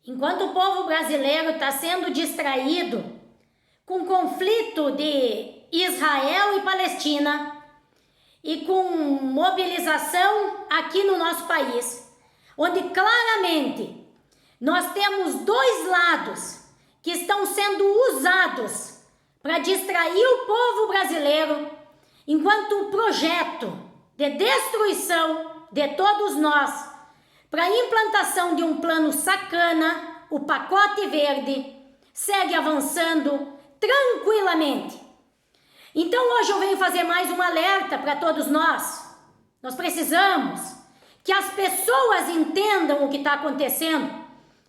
Enquanto o povo brasileiro está sendo distraído com o conflito de Israel e Palestina e com mobilização aqui no nosso país, onde claramente nós temos dois lados que estão sendo usados para distrair o povo brasileiro, enquanto o projeto de destruição de todos nós para a implantação de um plano sacana, o pacote verde, segue avançando tranquilamente. Então hoje eu venho fazer mais um alerta para todos nós. Nós precisamos que as pessoas entendam o que está acontecendo.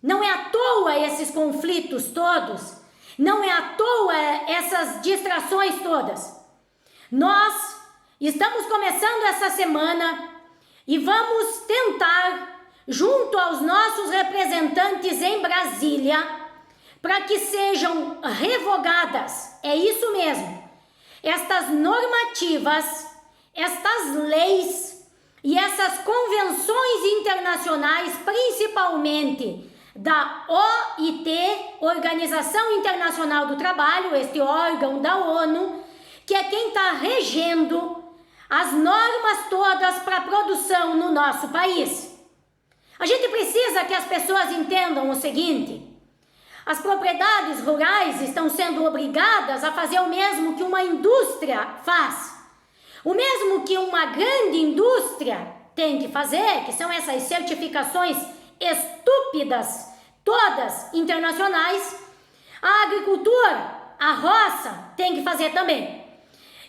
Não é à toa esses conflitos todos, não é à toa essas distrações todas. Nós estamos começando essa semana e vamos tentar, junto aos nossos representantes em Brasília, para que sejam revogadas, é isso mesmo, estas normativas, estas leis e essas convenções internacionais, principalmente da OIT, Organização Internacional do Trabalho, este órgão da ONU, que é quem está regendo as normas todas para a produção no nosso país. A gente precisa que as pessoas entendam o seguinte: as propriedades rurais estão sendo obrigadas a fazer o mesmo que uma indústria faz, o mesmo que uma grande indústria tem que fazer, que são essas certificações estúpidas, todas internacionais. A agricultura, a roça, tem que fazer também.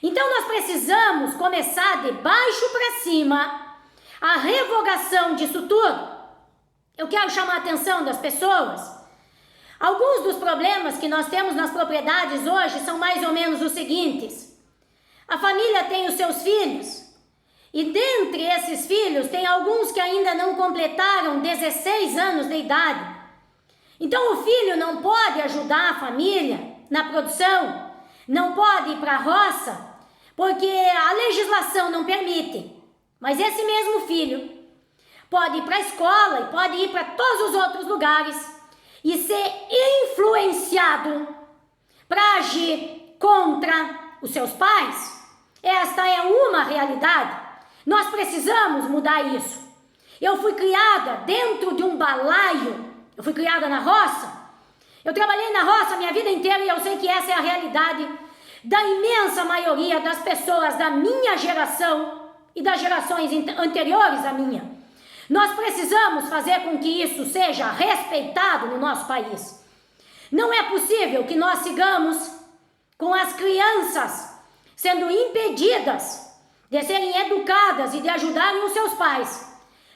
Então nós precisamos começar de baixo para cima a revogação disso tudo. Eu quero chamar a atenção das pessoas. Alguns dos problemas que nós temos nas propriedades hoje são mais ou menos os seguintes: a família tem os seus filhos, e dentre esses filhos tem alguns que ainda não completaram 16 anos de idade. Então o filho não pode ajudar a família na produção, não pode ir para a roça, porque a legislação não permite. Mas esse mesmo filho pode ir para a escola e pode ir para todos os outros lugares e ser influenciado para agir contra os seus pais. Esta é uma realidade. Nós precisamos mudar isso. Eu fui criada dentro de um balaio, eu fui criada na roça. Eu trabalhei na roça a minha vida inteira e eu sei que essa é a realidade da imensa maioria das pessoas da minha geração e das gerações anteriores à minha. Nós precisamos fazer com que isso seja respeitado no nosso país. Não é possível que nós sigamos com as crianças sendo impedidas de serem educadas e de ajudarem os seus pais,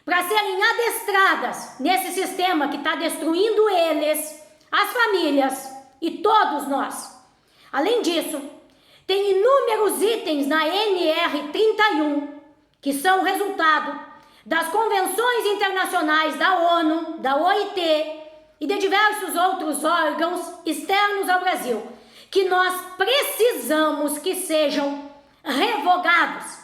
para serem adestradas nesse sistema que está destruindo eles, as famílias e todos nós. Além disso, tem inúmeros itens na NR31 que são resultado das convenções internacionais da ONU, da OIT e de diversos outros órgãos externos ao Brasil, que nós precisamos que sejam revogados.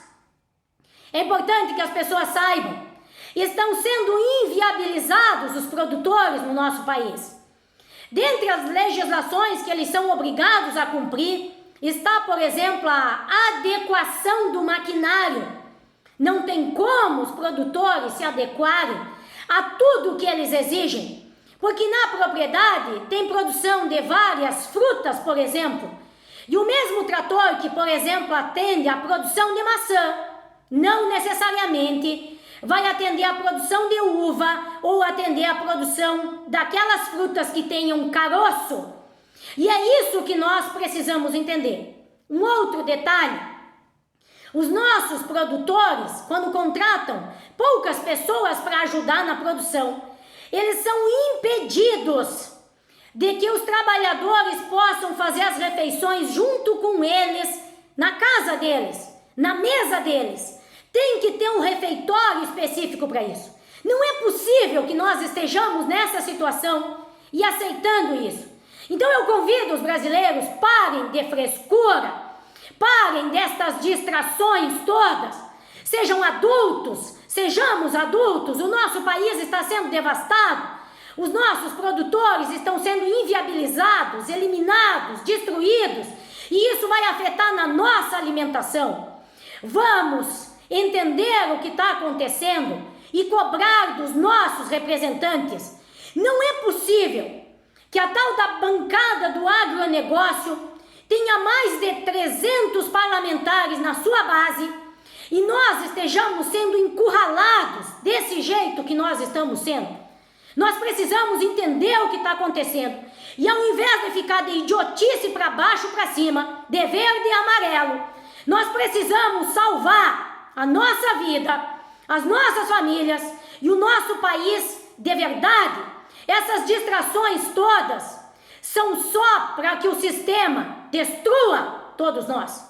É importante que as pessoas saibam, estão sendo inviabilizados os produtores no nosso país. Dentre as legislações que eles são obrigados a cumprir, está, por exemplo, a adequação do maquinário. Não tem como os produtores se adequarem a tudo que eles exigem, porque na propriedade tem produção de várias frutas, por exemplo, e o mesmo trator que, por exemplo, atende à produção de maçã, não necessariamente vai atender à produção de uva ou atender à produção daquelas frutas que tenham caroço. E é isso que nós precisamos entender. Um outro detalhe: os nossos produtores, quando contratam poucas pessoas para ajudar na produção, eles são impedidos de que os trabalhadores possam fazer as refeições junto com eles, na casa deles, na mesa deles. Tem que ter um refeitório específico para isso. Não é possível que nós estejamos nessa situação e aceitando isso. Então eu convido os brasileiros, parem de frescura, parem destas distrações todas, sejam adultos, sejamos adultos. O nosso país está sendo devastado, Os nossos produtores estão sendo inviabilizados, eliminados, destruídos, e isso vai afetar na nossa alimentação. Vamos entender o que está acontecendo e cobrar dos nossos representantes. Não é possível que a tal da bancada do agronegócio tenha mais de 300 parlamentares na sua base e nós estejamos sendo encurralados desse jeito que nós estamos sendo. Nós precisamos entender o que está acontecendo e, ao invés de ficar de idiotice para baixo para cima, de verde e amarelo, nós precisamos salvar a nossa vida, as nossas famílias e o nosso país de verdade. Essas distrações todas são só para que o sistema destrua todos nós.